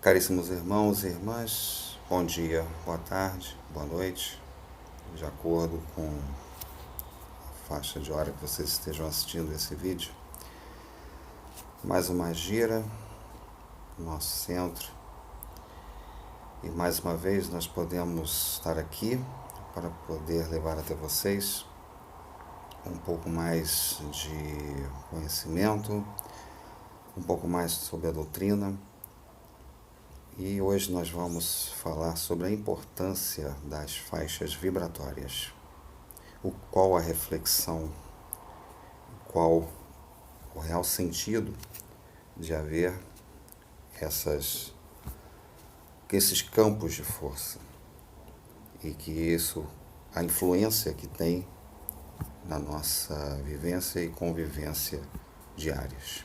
Caríssimos irmãos e irmãs, bom dia, boa tarde, boa noite, de acordo com a faixa de hora que vocês estejam assistindo esse vídeo. Mais uma gira no nosso centro e mais uma vez nós podemos estar aqui para poder levar até vocês um pouco mais de conhecimento, um pouco mais sobre a doutrina. E hoje nós vamos falar sobre a importância das faixas vibratórias. Qual a reflexão, qual o real sentido de haver esses campos de força e que isso, a influência que tem na nossa vivência e convivência diárias.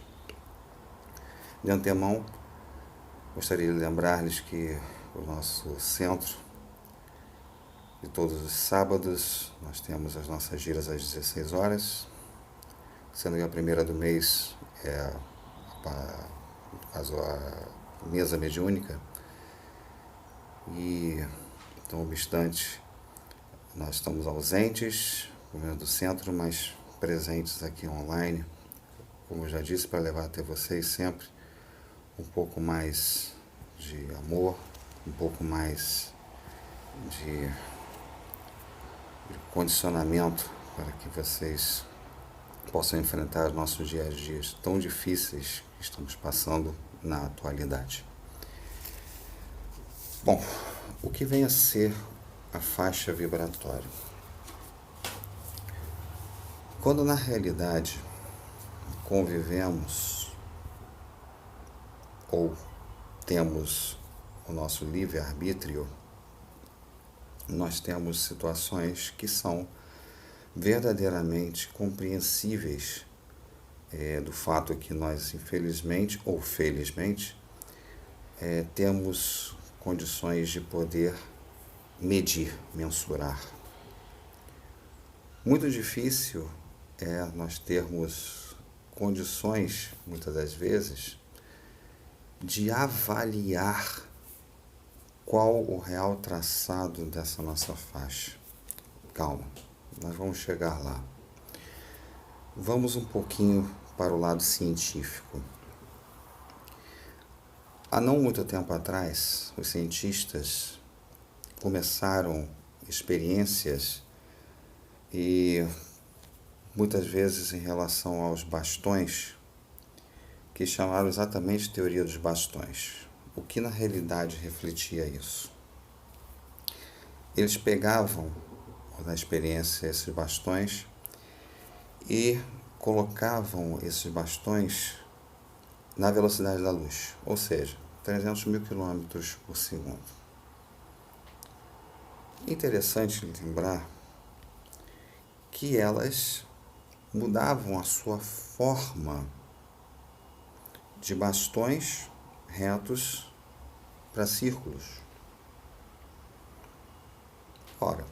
De antemão, gostaria de lembrar-lhes que o nosso centro, de todos os sábados, nós temos as nossas giras às 16 horas, sendo que a primeira do mês é, no caso, a mesa mediúnica. E, não obstante, nós estamos ausentes do centro, mas presentes aqui online, como eu já disse, para levar até vocês sempre um pouco mais de amor, um pouco mais de condicionamento para que vocês possam enfrentar nossos dias a dias tão difíceis que estamos passando na atualidade. Bom, o que vem a ser a faixa vibratória? Quando na realidade convivemos ou temos o nosso livre-arbítrio, nós temos situações que são verdadeiramente compreensíveis do fato que nós, infelizmente ou felizmente, temos condições de poder medir, mensurar. Muito difícil é nós termos condições, muitas das vezes, de avaliar qual o real traçado dessa nossa faixa. Calma, nós vamos chegar lá. Vamos um pouquinho para o lado científico. Há não muito tempo atrás, os cientistas começaram experiências e muitas vezes em relação aos bastões, que chamaram exatamente de teoria dos bastões. O que na realidade refletia isso? Eles pegavam na experiência esses bastões e colocavam esses bastões na velocidade da luz, ou seja, 300 mil quilômetros por segundo. Interessante lembrar que elas mudavam a sua forma de bastões retos para círculos. Ora,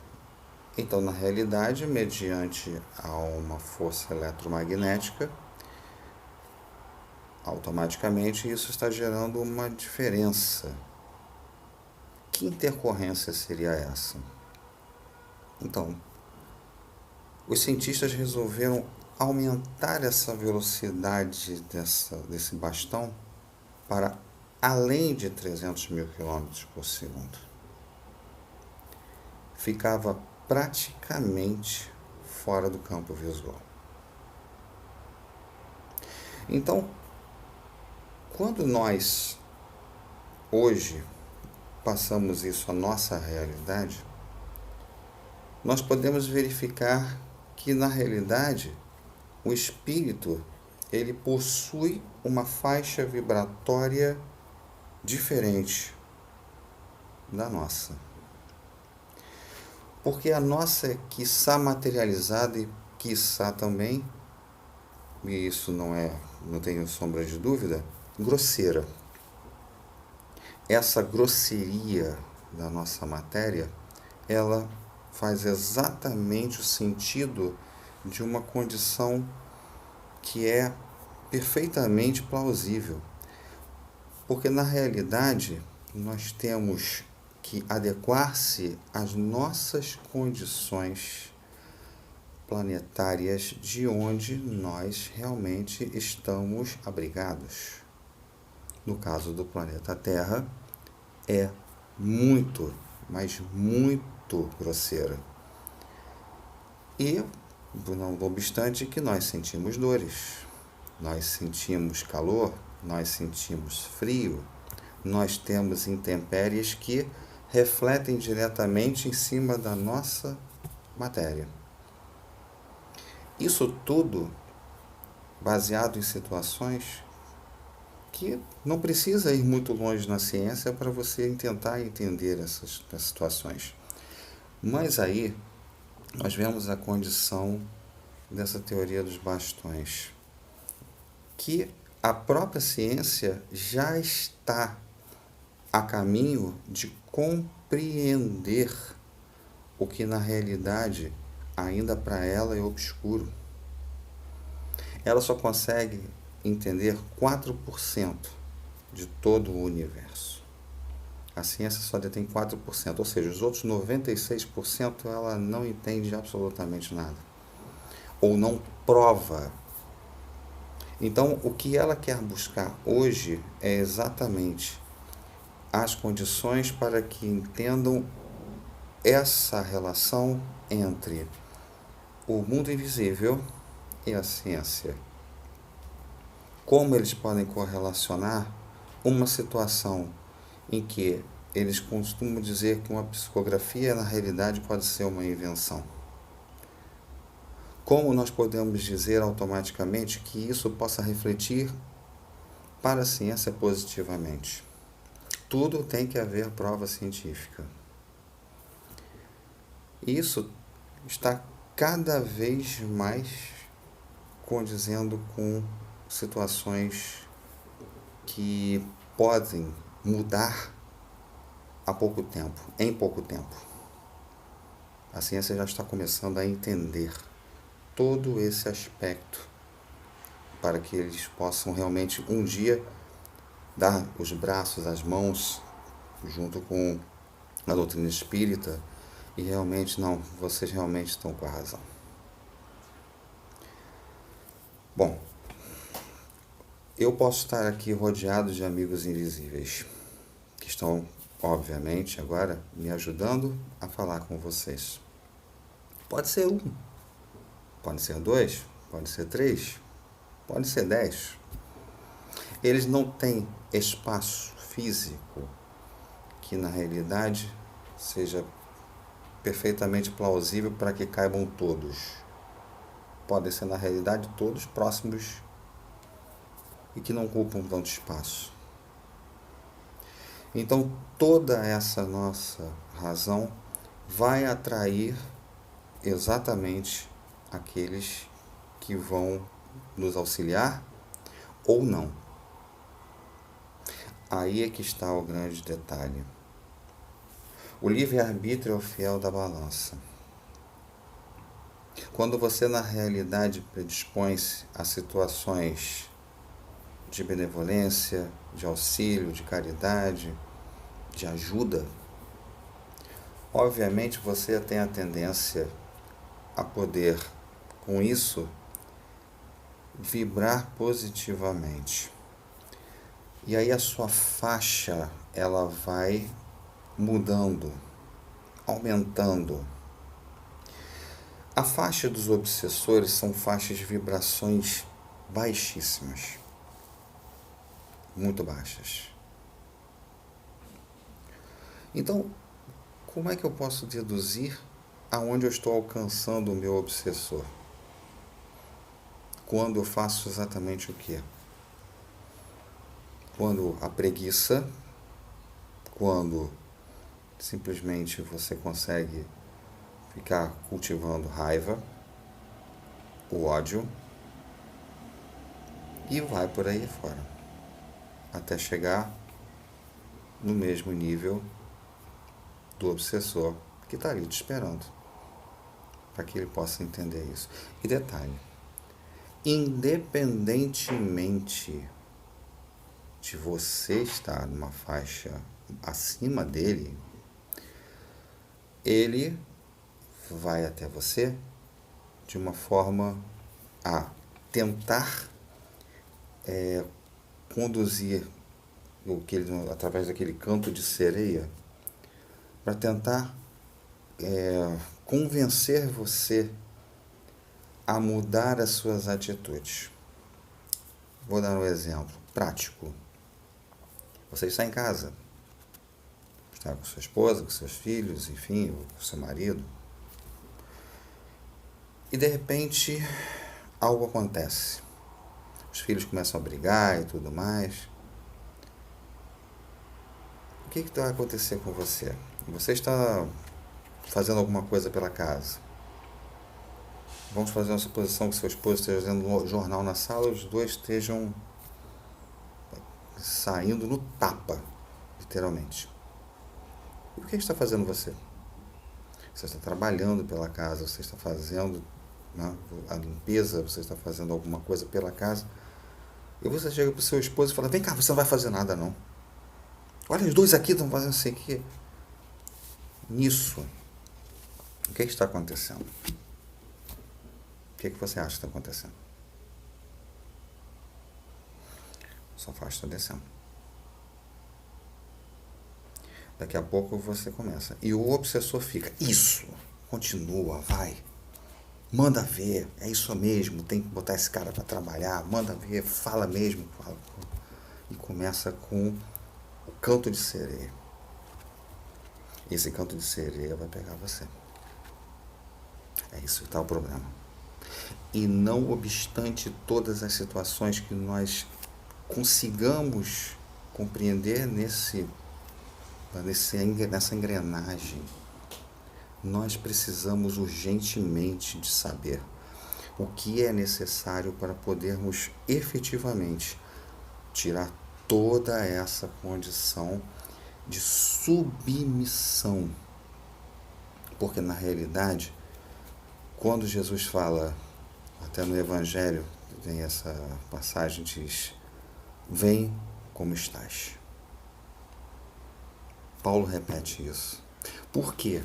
então na realidade, mediante a uma força eletromagnética, automaticamente isso está gerando uma diferença. Que intercorrência seria essa? Então, os cientistas resolveram aumentar essa velocidade desse bastão para além de 300 mil quilômetros por segundo. Ficava praticamente fora do campo visual. Então, quando nós hoje passamos isso à nossa realidade, nós podemos verificar que na realidade o espírito ele possui uma faixa vibratória diferente da nossa. Porque a nossa é quiçá materializada e quiçá também, e isso não tenho sombra de dúvida, grosseira. Essa grosseria da nossa matéria, ela faz exatamente o sentido de uma condição que é perfeitamente plausível. Porque na realidade nós temos que adequar-se às nossas condições planetárias de onde nós realmente estamos abrigados. No caso do planeta Terra, é muito, mas muito grosseira. E, não obstante que nós sentimos dores, nós sentimos calor, nós sentimos frio, nós temos intempéries que refletem diretamente em cima da nossa matéria. Isso tudo baseado em situações que não precisa ir muito longe na ciência para você tentar entender essas situações. Mas aí nós vemos a condição dessa teoria dos bastões, que a própria ciência já está a caminho de compreender o que na realidade ainda para ela é obscuro. Ela só consegue entender 4% de todo o universo. A ciência só detém 4%, ou seja, os outros 96% ela não entende absolutamente nada. Ou não prova. Então, o que ela quer buscar hoje é exatamente as condições para que entendam essa relação entre o mundo invisível e a ciência. Como eles podem correlacionar uma situação em que eles costumam dizer que uma psicografia na realidade pode ser uma invenção. Como nós podemos dizer automaticamente que isso possa refletir para a ciência positivamente? Tudo tem que haver prova científica. Isso está cada vez mais condizendo com situações que podem mudar em pouco tempo. A ciência já está começando a entender todo esse aspecto para que eles possam realmente um dia dar os braços, as mãos, junto com a doutrina espírita, e realmente não, vocês realmente estão com a razão. Bom, eu posso estar aqui rodeado de amigos invisíveis, que estão, obviamente, agora me ajudando a falar com vocês. Pode ser um, pode ser dois, pode ser três, pode ser 10. Eles não têm espaço físico que, na realidade, seja perfeitamente plausível para que caibam todos. Podem ser, na realidade, todos próximos e que não ocupam tanto espaço. Então, toda essa nossa razão vai atrair exatamente aqueles que vão nos auxiliar ou não. Aí é que está o grande detalhe. O livre-arbítrio é o fiel da balança. Quando você, na realidade, predispõe-se a situações de benevolência, de auxílio, de caridade, de ajuda, obviamente você tem a tendência a poder, com isso, vibrar positivamente. E aí a sua faixa, ela vai mudando, aumentando. A faixa dos obsessores são faixas de vibrações baixíssimas, muito baixas. Então, como é que eu posso deduzir aonde eu estou alcançando o meu obsessor? Quando eu faço exatamente o quê? Quando a preguiça, quando simplesmente você consegue ficar cultivando raiva, o ódio, e vai por aí fora, até chegar no mesmo nível do obsessor que está ali te esperando, para que ele possa entender isso. E detalhe, independentemente de você estar numa faixa acima dele, ele vai até você de uma forma a tentar conduzir através daquele canto de sereia, para tentar convencer você a mudar as suas atitudes. Vou dar um exemplo prático. Você está em casa, está com sua esposa, com seus filhos, enfim, ou com seu marido, e de repente algo acontece. Os filhos começam a brigar e tudo mais. O que vai acontecer com você? Você está fazendo alguma coisa pela casa. Vamos fazer uma suposição que seu esposo esteja lendo um jornal na sala e os dois estejam saindo no tapa, literalmente. E o que está fazendo você? Você está trabalhando pela casa, você está fazendo, né, a limpeza, você está fazendo alguma coisa pela casa. E você chega para o seu esposo e fala: vem cá, você não vai fazer nada não. Olha, os dois aqui estão fazendo isso aqui. Nisso, o que está acontecendo? O que você acha que está acontecendo? O sofá está descendo. Daqui a pouco você começa. E o obsessor fica: isso, continua, vai. Manda ver, é isso mesmo, tem que botar esse cara para trabalhar, manda ver, fala mesmo. Fala. E começa com o canto de sereia. Esse canto de sereia vai pegar você. É isso que está o problema. E não obstante todas as situações que nós consigamos compreender nessa engrenagem, nós precisamos urgentemente de saber o que é necessário para podermos efetivamente tirar toda essa condição de submissão. Porque na realidade, quando Jesus fala, até no Evangelho, tem essa passagem, diz: vem como estás. Paulo repete isso. Por quê?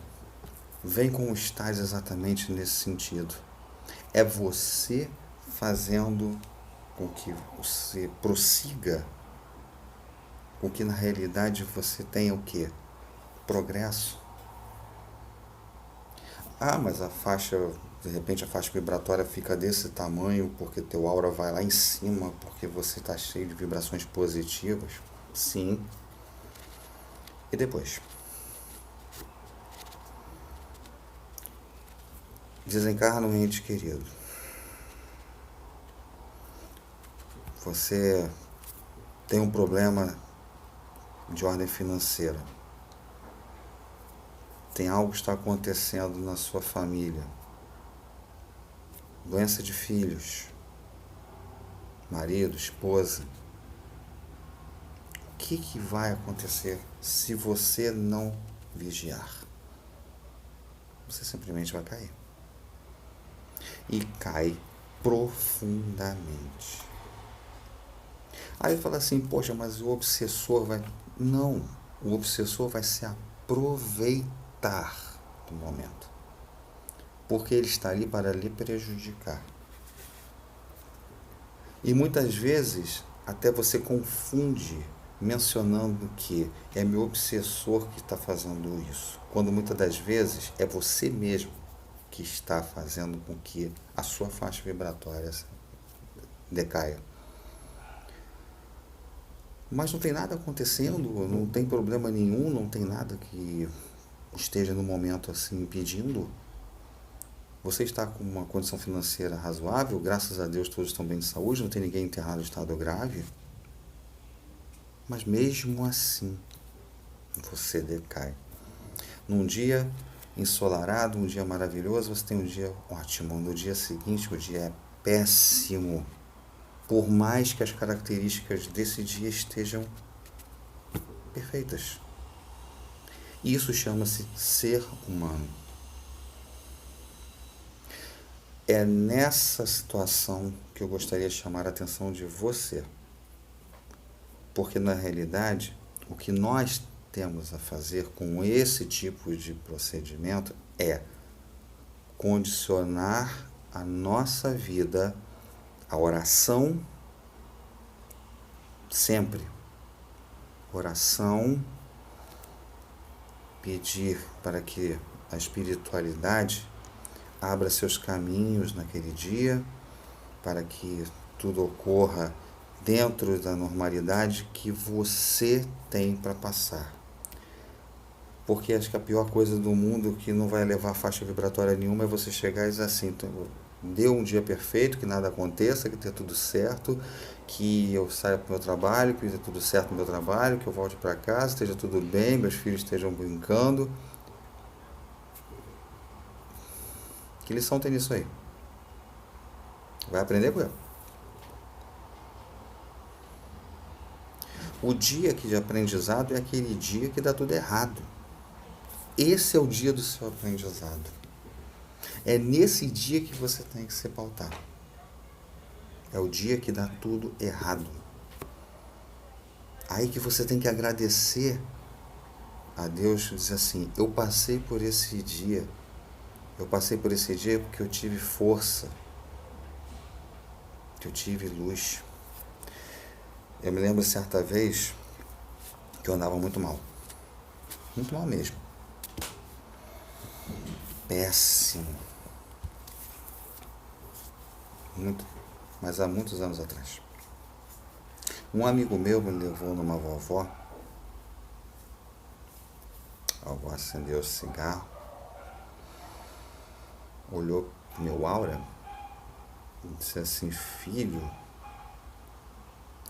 Vem como estás exatamente nesse sentido. É você fazendo com que você prossiga, com que na realidade você tenha o quê? Progresso. Ah, mas de repente a faixa vibratória fica desse tamanho porque teu aura vai lá em cima, porque você está cheio de vibrações positivas. Sim. E depois? Desencarna um ente querido. Você tem um problema de ordem financeira. Tem algo que está acontecendo na sua família. Doença de filhos, marido, esposa. O que vai acontecer se você não vigiar? Você simplesmente vai cair. E cai profundamente. Aí fala assim: poxa, mas o obsessor vai... Não, o obsessor vai se aproveitar do momento. Porque ele está ali para lhe prejudicar. E muitas vezes até você confunde mencionando que é meu obsessor que está fazendo isso, quando muitas das vezes é você mesmo que está fazendo com que a sua faixa vibratória decaia. Mas não tem nada acontecendo, não tem problema nenhum, não tem nada que esteja no momento assim impedindo. Você está com uma condição financeira razoável, graças a Deus todos estão bem de saúde, não tem ninguém enterrado em estado grave. Mas mesmo assim, você decai. Num dia ensolarado, um dia maravilhoso, você tem um dia ótimo. No dia seguinte, o dia é péssimo. Por mais que as características desse dia estejam perfeitas. E isso chama-se ser humano. É nessa situação que eu gostaria de chamar a atenção de você. Porque, na realidade, o que nós temos a fazer com esse tipo de procedimento é condicionar a nossa vida à oração sempre. Oração, pedir para que a espiritualidade abra seus caminhos naquele dia, para que tudo ocorra dentro da normalidade que você tem para passar. Porque acho que a pior coisa do mundo que não vai levar faixa vibratória nenhuma é você chegar e dizer assim, então, deu um dia perfeito, que nada aconteça, que dê tudo certo, que eu saia para o meu trabalho, que dê tudo certo no meu trabalho, que eu volte para casa, esteja tudo bem, meus filhos estejam brincando. Que lição tem nisso aí? Vai aprender com ela. O dia de aprendizado é aquele dia que dá tudo errado. Esse é o dia do seu aprendizado. É nesse dia que você tem que se pautar. É o dia que dá tudo errado. Aí que você tem que agradecer a Deus e dizer assim, eu passei por esse dia. Eu passei por esse dia porque eu tive força. Que eu tive luz. Eu me lembro certa vez que eu andava muito mal. Muito mal mesmo. Péssimo. Muito, mas há muitos anos atrás. Um amigo meu me levou numa vovó. A vovó acendeu o cigarro, olhou pro meu aura e disse assim, filho,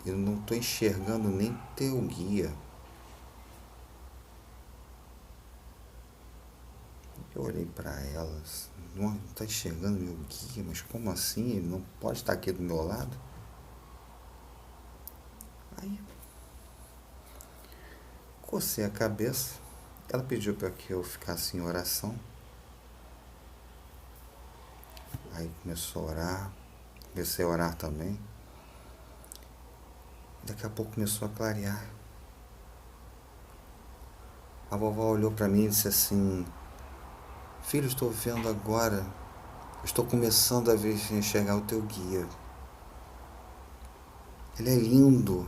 eu não estou enxergando nem teu guia. Eu olhei para ela, não está enxergando meu guia, mas como assim? Ele não pode estar aqui do meu lado? Aí, cocei a cabeça, ela pediu para que eu ficasse em oração. Aí começou a orar, comecei a orar também. Daqui a pouco começou a clarear. A vovó olhou para mim e disse assim, filho, estou vendo agora, estou começando a ver enxergar o teu guia. Ele é lindo.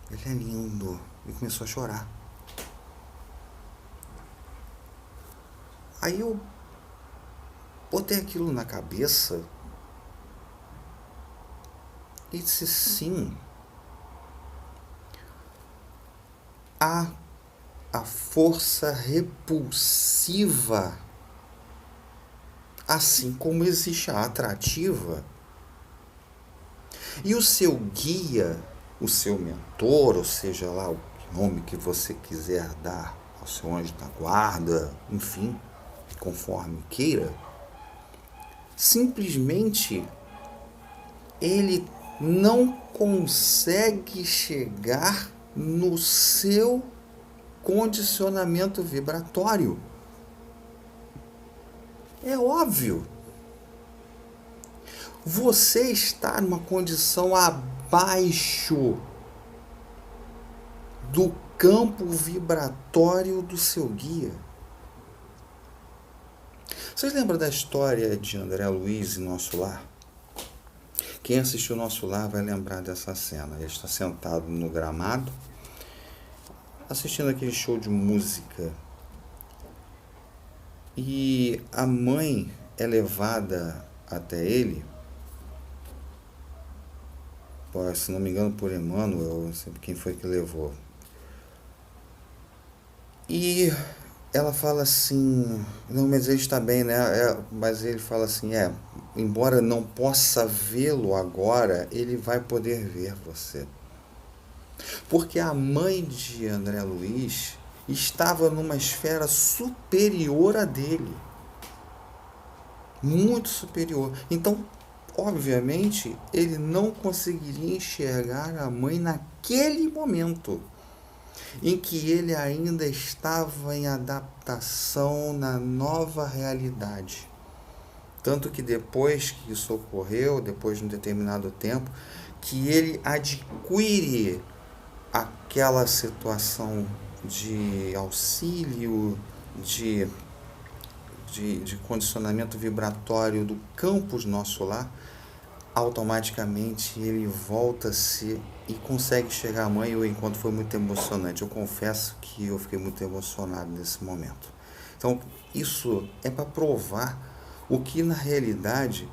Ele é lindo. E começou a chorar. Aí eu botei aquilo na cabeça e disse sim. Há a força repulsiva, assim como existe a atrativa. E o seu guia, o seu mentor, ou seja lá o nome que você quiser dar ao seu anjo da guarda, enfim, conforme queira, simplesmente ele não consegue chegar no seu condicionamento vibratório. É óbvio. Você está numa condição abaixo do campo vibratório do seu guia. Vocês lembram da história de André Luiz em Nosso Lar? Quem assistiu Nosso Lar vai lembrar dessa cena. Ele está sentado no gramado, assistindo aquele show de música. E a mãe é levada até ele, se não me engano por Emmanuel, não sei quem foi que levou. E ela fala assim, não, mas ele está bem, né? Mas ele fala assim, embora não possa vê-lo agora, ele vai poder ver você. Porque a mãe de André Luiz estava numa esfera superior a dele. Muito superior. Então, obviamente, ele não conseguiria enxergar a mãe naquele momento em que ele ainda estava em adaptação na nova realidade. Tanto que depois que isso ocorreu, depois de um determinado tempo, que ele adquire aquela situação de auxílio, de condicionamento vibratório do campus nosso lar, automaticamente ele volta-se e consegue chegar à mãe. O encontro foi muito emocionante. Eu confesso que eu fiquei muito emocionado nesse momento. Então, isso é para provar o que na realidade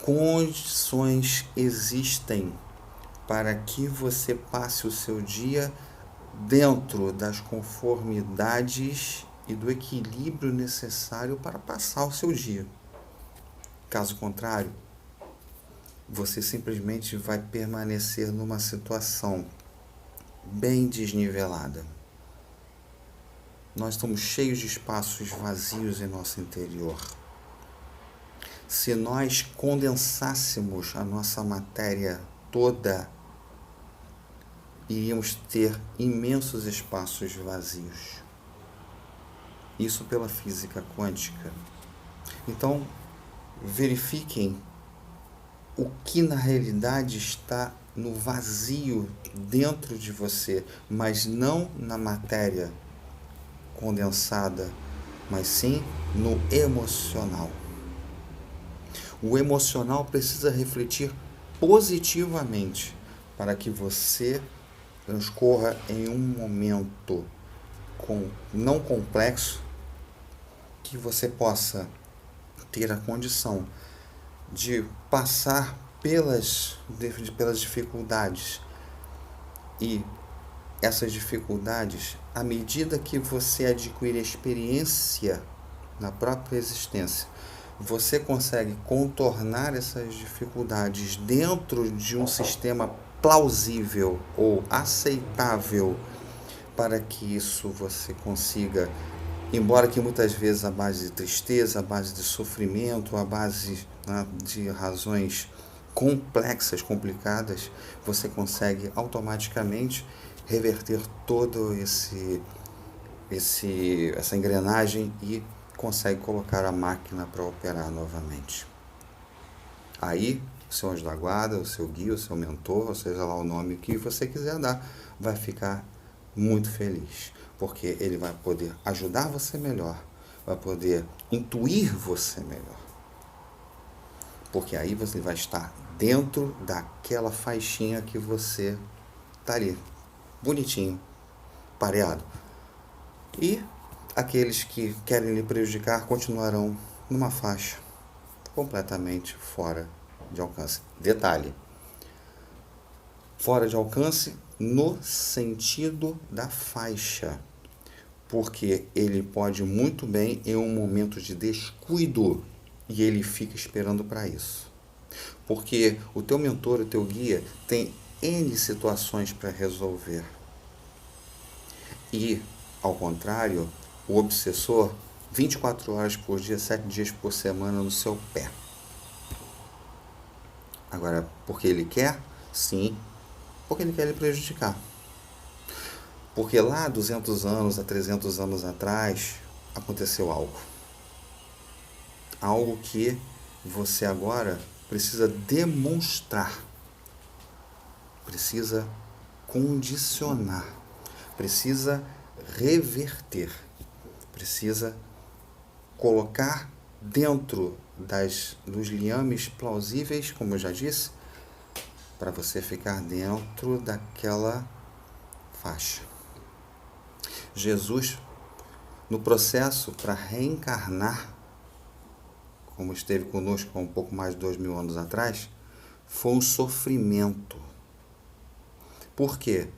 condições existem para que você passe o seu dia dentro das conformidades e do equilíbrio necessário para passar o seu dia. Caso contrário, você simplesmente vai permanecer numa situação bem desnivelada. Nós estamos cheios de espaços vazios em nosso interior. Se nós condensássemos a nossa matéria toda, iríamos ter imensos espaços vazios. Isso pela física quântica. Então, verifiquem o que na realidade está no vazio dentro de você, mas não na matéria condensada, mas sim no emocional. O emocional precisa refletir positivamente para que você transcorra em um momento não complexo, que você possa ter a condição de passar pelas dificuldades. E essas dificuldades, à medida que você adquire experiência na própria existência, você consegue contornar essas dificuldades dentro de um sistema plausível ou aceitável, para que isso você consiga, embora que muitas vezes à base de tristeza, à base de sofrimento, à base, né, de razões complexas, complicadas, você consegue automaticamente reverter todo essa engrenagem e consegue colocar a máquina para operar novamente. Aí, o seu anjo da guarda, o seu guia, o seu mentor, ou seja lá o nome que você quiser dar, vai ficar muito feliz, porque ele vai poder ajudar você melhor, vai poder intuir você melhor, porque aí você vai estar dentro daquela faixinha que você está ali, bonitinho, pareado. E aqueles que querem lhe prejudicar continuarão numa faixa completamente fora de alcance. Detalhe: fora de alcance no sentido da faixa, porque ele pode muito bem em um momento de descuido e ele fica esperando para isso, porque o teu mentor, o teu guia tem N situações para resolver, e ao contrário, o obsessor 24 horas por dia, 7 dias por semana no seu pé. Agora, porque ele quer? Sim, porque ele quer lhe prejudicar. Porque lá 200 anos, a 300 anos atrás, aconteceu algo. Algo que você agora precisa demonstrar, precisa condicionar, precisa reverter, precisa colocar dentro dos liames plausíveis, como eu já disse, para você ficar dentro daquela faixa. Jesus, no processo para reencarnar, como esteve conosco há um pouco mais de 2000 anos atrás, foi um sofrimento. Por quê?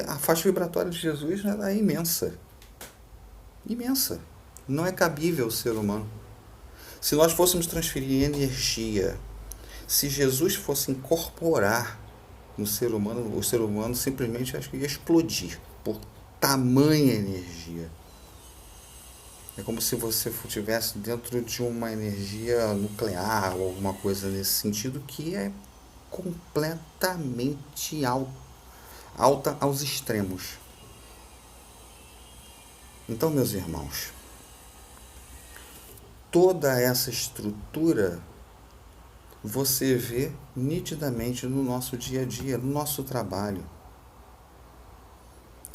A faixa vibratória de Jesus é imensa. Imensa. Não é cabível ao ser humano. Se nós fôssemos transferir energia, se Jesus fosse incorporar no ser humano, o ser humano simplesmente acho que ia explodir por tamanha energia. É como se você estivesse dentro de uma energia nuclear ou alguma coisa nesse sentido, que é completamente alta aos extremos. Então, meus irmãos, toda essa estrutura você vê nitidamente no nosso dia a dia, no nosso trabalho.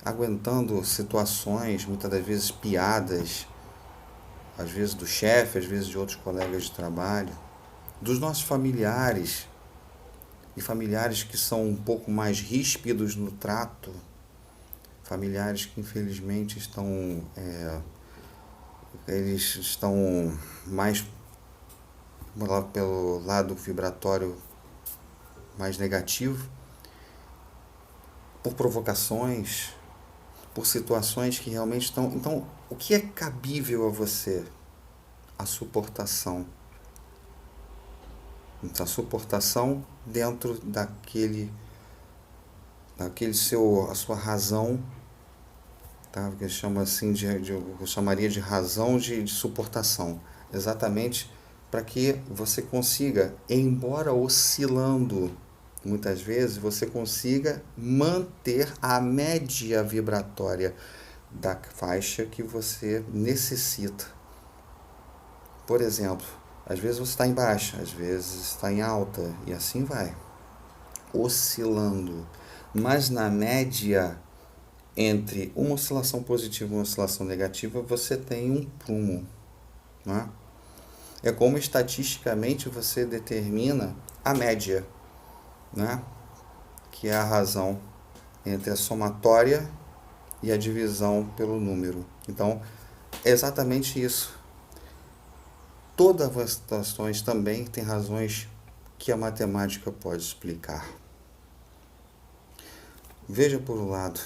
Aguentando situações, muitas das vezes piadas, às vezes do chefe, às vezes de outros colegas de trabalho, dos nossos familiares, e familiares que são um pouco mais ríspidos no trato, familiares que infelizmente eles estão mais pelo lado vibratório mais negativo, por provocações, por situações que realmente estão... Então, o que é cabível a você? A suportação. Então, a suportação dentro a sua razão, tá? Que chama assim eu chamaria de razão de suportação, exatamente para que você consiga, embora oscilando muitas vezes, você consiga manter a média vibratória da faixa que você necessita. Por exemplo, às vezes você está em baixa, às vezes está em alta, e assim vai, oscilando. Mas na média, entre uma oscilação positiva e uma oscilação negativa, você tem um prumo. Não é? É como estatisticamente você determina a média, né? Que é a razão entre a somatória e a divisão pelo número. Então, é exatamente isso. Todas as situações também têm razões que a matemática pode explicar. Veja por um lado,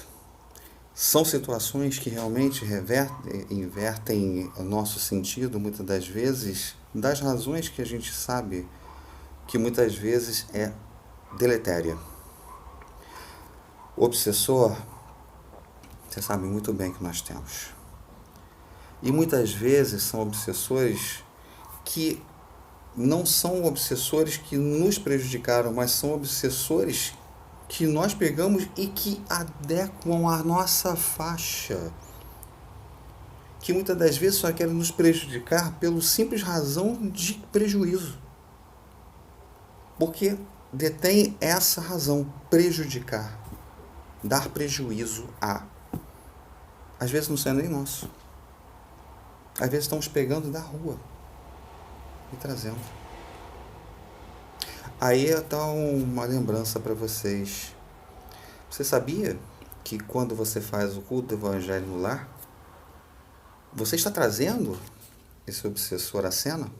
são situações que realmente invertem o nosso sentido, muitas das vezes, das razões que a gente sabe que muitas vezes é deletéria. O obsessor, você sabe muito bem que nós temos. E muitas vezes são obsessores que não são obsessores que nos prejudicaram, mas são obsessores que nós pegamos e que adequam a nossa faixa. Que muitas das vezes só querem nos prejudicar pela simples razão de prejuízo. Porque detém essa razão, prejudicar, dar prejuízo a. Às vezes não sendo nem nosso. Às vezes estamos pegando da rua e trazendo. Aí está uma lembrança para vocês. Você sabia que quando você faz o culto do Evangelho no lar, você está trazendo esse obsessor à cena?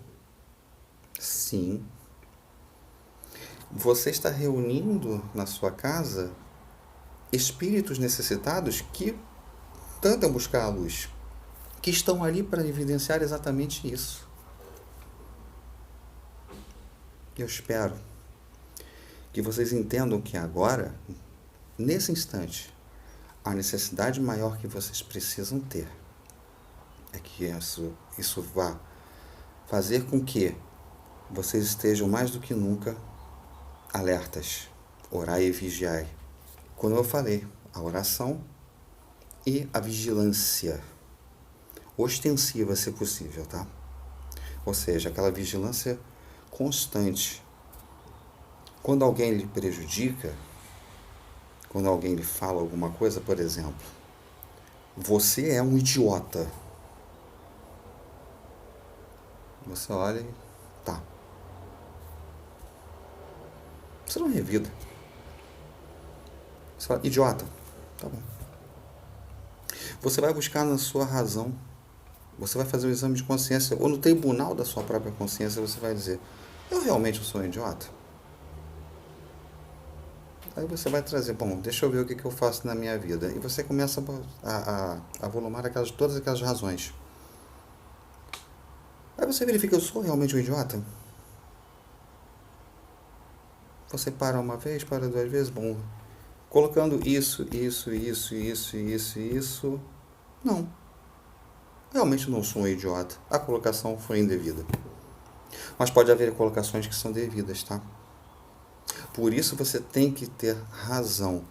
Sim. Você está reunindo na sua casa espíritos necessitados que tentam buscar a luz, que estão ali para evidenciar exatamente isso. Eu espero que vocês entendam que agora, nesse instante, a necessidade maior que vocês precisam ter é que isso vá fazer com que vocês estejam mais do que nunca alertas, orai e vigiai. Quando eu falei, a oração e a vigilância ostensiva, se possível, tá? Ou seja, aquela vigilância constante. Quando alguém lhe prejudica, quando alguém lhe fala alguma coisa, por exemplo, você é um idiota. Você olha e tá. Você não revida. Você fala, idiota. Tá bom. Você vai buscar na sua razão. Você vai fazer um exame de consciência. Ou no tribunal da sua própria consciência você vai dizer, eu realmente sou um idiota? Aí você vai trazer, bom, deixa eu ver o que eu faço na minha vida. E você começa a volumar todas aquelas razões. Aí você verifica, eu sou realmente um idiota? Você para uma vez, para duas vezes, bom, colocando isso, não. Realmente não sou um idiota. A colocação foi indevida. Mas pode haver colocações que são devidas, tá? Por isso você tem que ter razão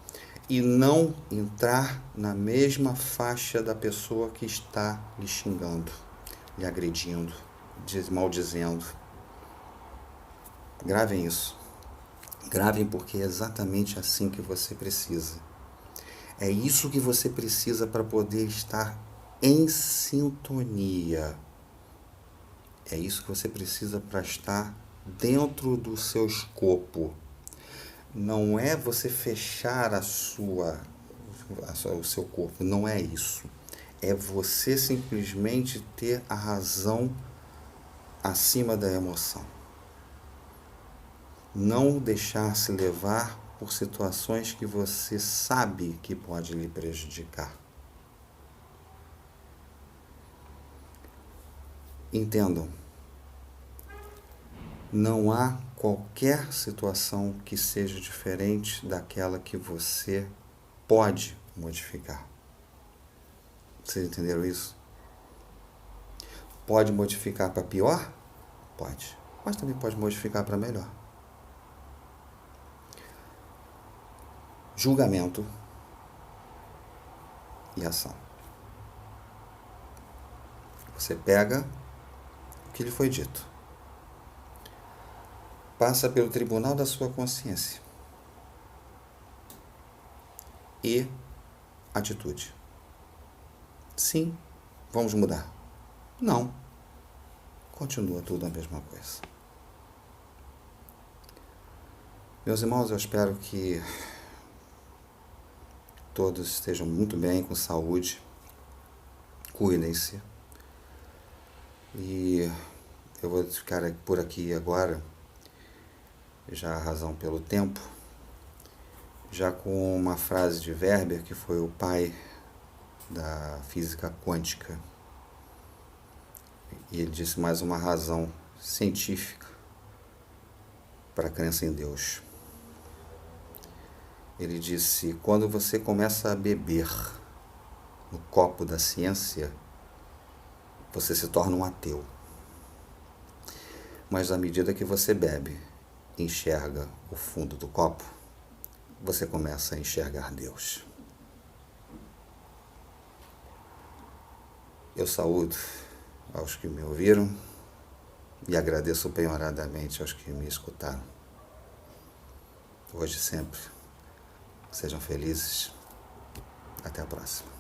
e não entrar na mesma faixa da pessoa que está lhe xingando, lhe agredindo, maldizendo. Gravem isso. Gravem porque é exatamente assim que você precisa. É isso que você precisa para poder estar em sintonia. É isso que você precisa para estar dentro do seu escopo. Não é você fechar o seu corpo, não é isso. É você simplesmente ter a razão acima da emoção. Não deixar-se levar por situações que você sabe que pode lhe prejudicar. Entendam, não há qualquer situação que seja diferente daquela que você pode modificar. Vocês entenderam isso? Pode modificar para pior? Pode. Mas também pode modificar para melhor. Julgamento e ação. Você pega o que lhe foi dito. Passa pelo tribunal da sua consciência. E atitude. Sim, vamos mudar. Não. Continua tudo a mesma coisa. Meus irmãos, eu espero que todos estejam muito bem, com saúde. Cuidem-se. E eu vou ficar por aqui agora, já a razão pelo tempo, já com uma frase de Weber, que foi o pai da física quântica. E ele disse mais uma razão científica para a crença em Deus. Ele disse: quando você começa a beber no copo da ciência, você se torna um ateu. Mas à medida que você bebe, enxerga o fundo do copo, você começa a enxergar Deus. Eu saúdo aos que me ouviram e agradeço penhoradamente aos que me escutaram. Hoje e sempre. Sejam felizes. Até a próxima.